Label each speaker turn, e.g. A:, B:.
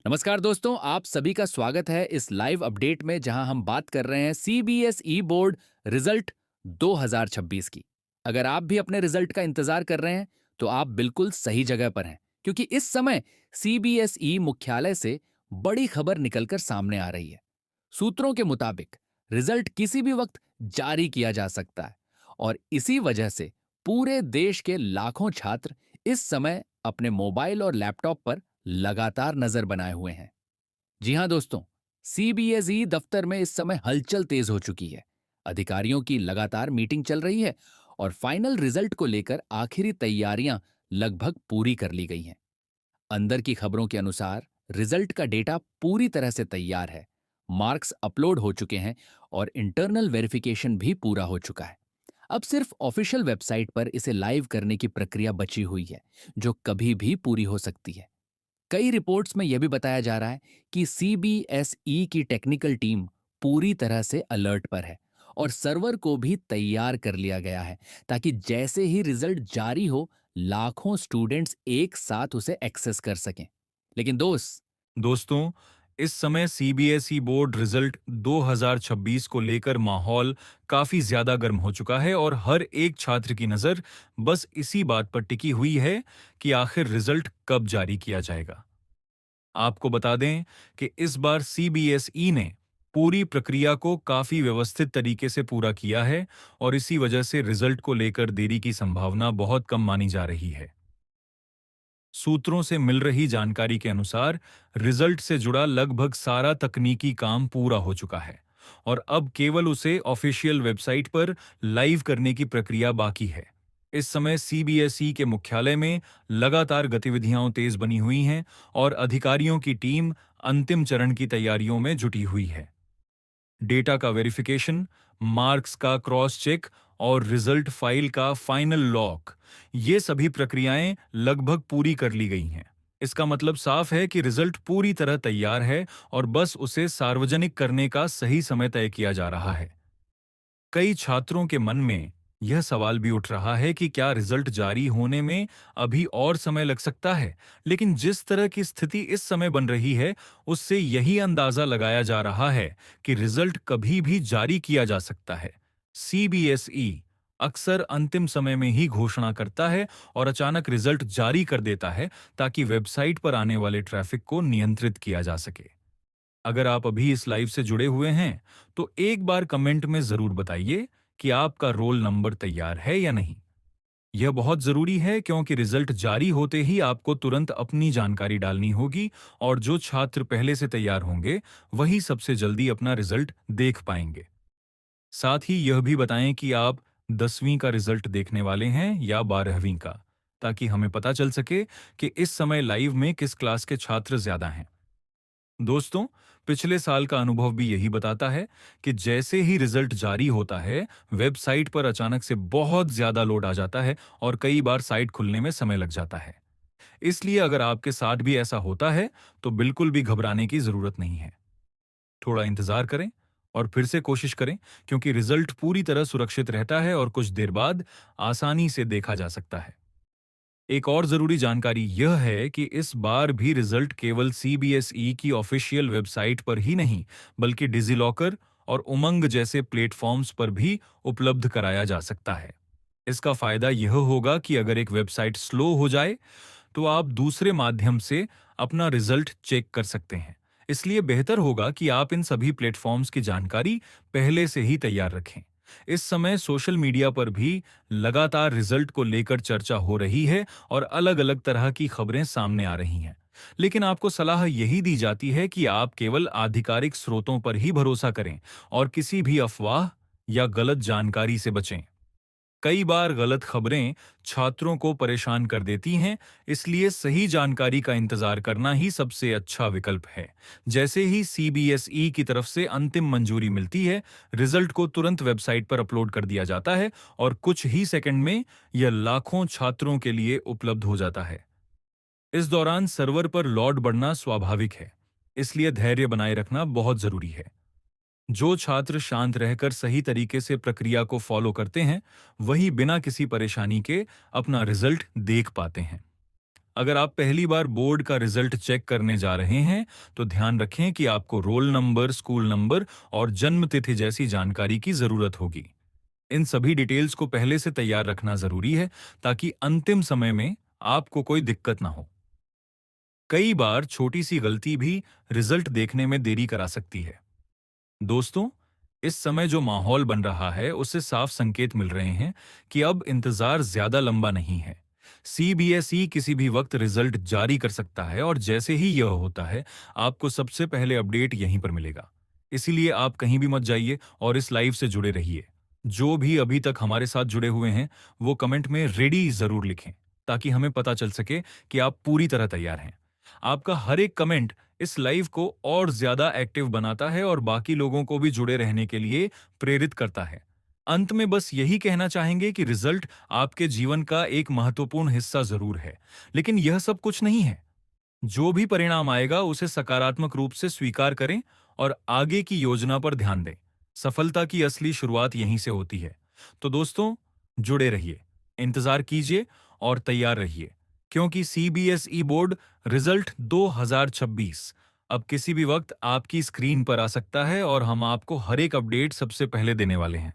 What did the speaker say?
A: नमस्कार दोस्तों, आप सभी का स्वागत है इस लाइव अपडेट में जहां हम बात कर रहे हैं सीबीएसई बोर्ड रिजल्ट 2026 की। अगर आप भी अपने रिजल्ट का इंतजार कर रहे हैं तो आप बिल्कुल सही जगह पर हैं, क्योंकि इस समय सीबीएसई मुख्यालय से बड़ी खबर निकलकर सामने आ रही है। सूत्रों के मुताबिक रिजल्ट किसी भी वक्त जारी किया जा सकता है और इसी वजह से पूरे देश के लाखों छात्र इस समय अपने मोबाइल और लैपटॉप पर लगातार नजर बनाए हुए हैं। जी हां दोस्तों, सीबीएसई दफ्तर में इस समय हलचल तेज हो चुकी है। अधिकारियों की लगातार मीटिंग चल रही है और फाइनल रिजल्ट को लेकर आखिरी तैयारियां लगभग पूरी कर ली गई हैं। अंदर की खबरों के अनुसार रिजल्ट का डेटा पूरी तरह से तैयार है, मार्क्स अपलोड हो चुके हैं और इंटरनल वेरिफिकेशन भी पूरा हो चुका है। अब सिर्फ ऑफिशियल वेबसाइट पर इसे लाइव करने की प्रक्रिया बची हुई है, जो कभी भी पूरी हो सकती है। कई रिपोर्ट्स में यह भी बताया जा रहा है कि सीबीएसई की टेक्निकल टीम पूरी तरह से अलर्ट पर है और सर्वर को भी तैयार कर लिया गया है, ताकि जैसे ही रिजल्ट जारी हो लाखों स्टूडेंट्स एक साथ उसे एक्सेस कर सकें। लेकिन
B: दोस्तों, इस समय सीबीएसई बोर्ड रिजल्ट 2026 को लेकर माहौल काफी ज्यादा गर्म हो चुका है और हर एक छात्र की नजर बस इसी बात पर टिकी हुई है कि आखिर रिजल्ट कब जारी किया जाएगा। आपको बता दें कि इस बार सीबीएसई ने पूरी प्रक्रिया को काफी व्यवस्थित तरीके से पूरा किया है और इसी वजह से रिजल्ट को लेकर देरी की संभावना बहुत कम मानी जा रही है। सूत्रों से मिल रही जानकारी के अनुसार रिजल्ट से जुड़ा लगभग सारा तकनीकी काम पूरा हो चुका है और अब केवल उसे ऑफिशियल वेबसाइट पर लाइव करने की प्रक्रिया बाकी है। इस समय सीबीएसई के मुख्यालय में लगातार गतिविधियां तेज बनी हुई हैं और अधिकारियों की टीम अंतिम चरण की तैयारियों में जुटी हुई है। डेटा का वेरिफिकेशन, मार्क्स का क्रॉस चेक और रिजल्ट फाइल का फाइनल लॉक, ये सभी प्रक्रियाएं लगभग पूरी कर ली गई हैं। इसका मतलब साफ है कि रिजल्ट पूरी तरह तैयार है और बस उसे सार्वजनिक करने का सही समय तय किया जा रहा है। कई छात्रों के मन में यह सवाल भी उठ रहा है कि क्या रिजल्ट जारी होने में अभी और समय लग सकता है, लेकिन जिस तरह की स्थिति इस समय बन रही है, उससे यही अंदाजा लगाया जा रहा है कि रिजल्ट कभी भी जारी किया जा सकता है। सीबीएसई अक्सर अंतिम समय में ही घोषणा करता है और अचानक रिजल्ट जारी कर देता है ताकि वेबसाइट पर आने वाले ट्रैफिक को नियंत्रित किया जा सके। अगर आप अभी इस लाइव से जुड़े हुए हैं, तो एक बार कमेंट में जरूर बताइए कि आपका रोल नंबर तैयार है या नहीं। यह बहुत जरूरी है क्योंकि रिजल्ट जारी होते ही आपको तुरंत अपनी जानकारी डालनी होगी और जो छात्र पहले से तैयार होंगे, वही सबसे जल्दी अपना रिजल्ट देख पाएंगे। साथ ही यह भी बताएं कि आप 10वीं का रिजल्ट देखने वाले हैं या 12वीं का, ताकि हमें पता चल सके कि इस समय लाइव में किस क्लास के छात्र ज्यादा हैं। दोस्तों, पिछले साल का अनुभव भी यही बताता है कि जैसे ही रिजल्ट जारी होता है, वेबसाइट पर अचानक से बहुत ज्यादा लोड आ जाता है और कई बार साइट खुलने में समय लग जाता है। इसलिए अगर आपके साथ भी ऐसा होता है, तो बिल्कुल भी घबराने की जरूरत नहीं है। थोड़ा इंतजार करें और फिर से कोशिश करें, क्योंकि रिजल्ट पूरी तरह सुरक्षित रहता है और कुछ देर बाद आसानी से देखा जा सकता है। एक और जरूरी जानकारी यह है कि इस बार भी रिजल्ट केवल सीबीएसई की ऑफिशियल वेबसाइट पर ही नहीं, बल्कि डिजिलॉकर और उमंग जैसे प्लेटफॉर्म्स पर भी उपलब्ध कराया जा सकता है। इसका फायदा यह होगा कि अगर एक वेबसाइट स्लो हो जाए, तो आप दूसरे माध्यम से अपना रिजल्ट चेक कर सकते हैं। इसलिए बेहतर होगा कि आप इन सभी प्लेटफॉर्म्स की जानकारी पहले से ही तैयार रखें। इस समय सोशल मीडिया पर भी लगातार रिजल्ट को लेकर चर्चा हो रही है और अलग-अलग तरह की खबरें सामने आ रही हैं। लेकिन आपको सलाह यही दी जाती है कि आप केवल आधिकारिक स्रोतों पर ही भरोसा करें और किसी भी अफवाह या गलत जानकारी से बचें। कई बार गलत खबरें छात्रों को परेशान कर देती हैं, इसलिए सही जानकारी का इंतजार करना ही सबसे अच्छा विकल्प है। जैसे ही सीबीएसई की तरफ से अंतिम मंजूरी मिलती है, रिजल्ट को तुरंत वेबसाइट पर अपलोड कर दिया जाता है और कुछ ही सेकंड में यह लाखों छात्रों के लिए उपलब्ध हो जाता है। इस दौरान सर्वर पर लोड बढ़ना स्वाभाविक है, इसलिए धैर्य बनाए रखना बहुत जरूरी है। जो छात्र शांत रहकर सही तरीके से प्रक्रिया को फॉलो करते हैं, वही बिना किसी परेशानी के अपना रिजल्ट देख पाते हैं। अगर आप पहली बार बोर्ड का रिजल्ट चेक करने जा रहे हैं, तो ध्यान रखें कि आपको रोल नंबर, स्कूल नंबर और जन्म तिथि जैसी जानकारी की जरूरत होगी। इन सभी डिटेल्स को पहले से तैयार रखना जरूरी है, ताकि अंतिम समय में आपको कोई दिक्कत ना हो। कई बार छोटी सी गलती भी रिजल्ट देखने में देरी करा सकती है। दोस्तों, इस समय जो माहौल बन रहा है, उससे साफ संकेत मिल रहे हैं कि अब इंतजार ज्यादा लंबा नहीं है। सीबीएसई किसी भी वक्त रिजल्ट जारी कर सकता है, और जैसे ही यह होता है, आपको सबसे पहले अपडेट यहीं पर मिलेगा। इसीलिए आप कहीं भी मत जाइए और इस लाइव से जुड़े रहिए। जो भी अभी तक हमारे साथ जुड़े हुए हैं, वो कमेंट में रेडी जरूर लिखें, ताकि हमें पता चल सके कि आप पूरी तरह तैयार हैं। आपका हर एक कमेंट इस लाइव को और ज्यादा एक्टिव बनाता है और बाकी लोगों को भी जुड़े रहने के लिए प्रेरित करता है। अंत में बस यही कहना चाहेंगे कि रिजल्ट आपके जीवन का एक महत्वपूर्ण हिस्सा जरूर है, लेकिन यह सब कुछ नहीं है। जो भी परिणाम आएगा, उसे सकारात्मक रूप से स्वीकार करें और आगे की योजना पर ध्यान दें। सफलता की असली शुरुआत यहीं से होती है। तो दोस्तों, जुड़े रहिए, इंतजार कीजिए और तैयार रहिए, क्योंकि सीबीएसई बोर्ड रिजल्ट 2026 अब किसी भी वक्त आपकी स्क्रीन पर आ सकता है, और हम आपको हर एक अपडेट सबसे पहले देने वाले हैं।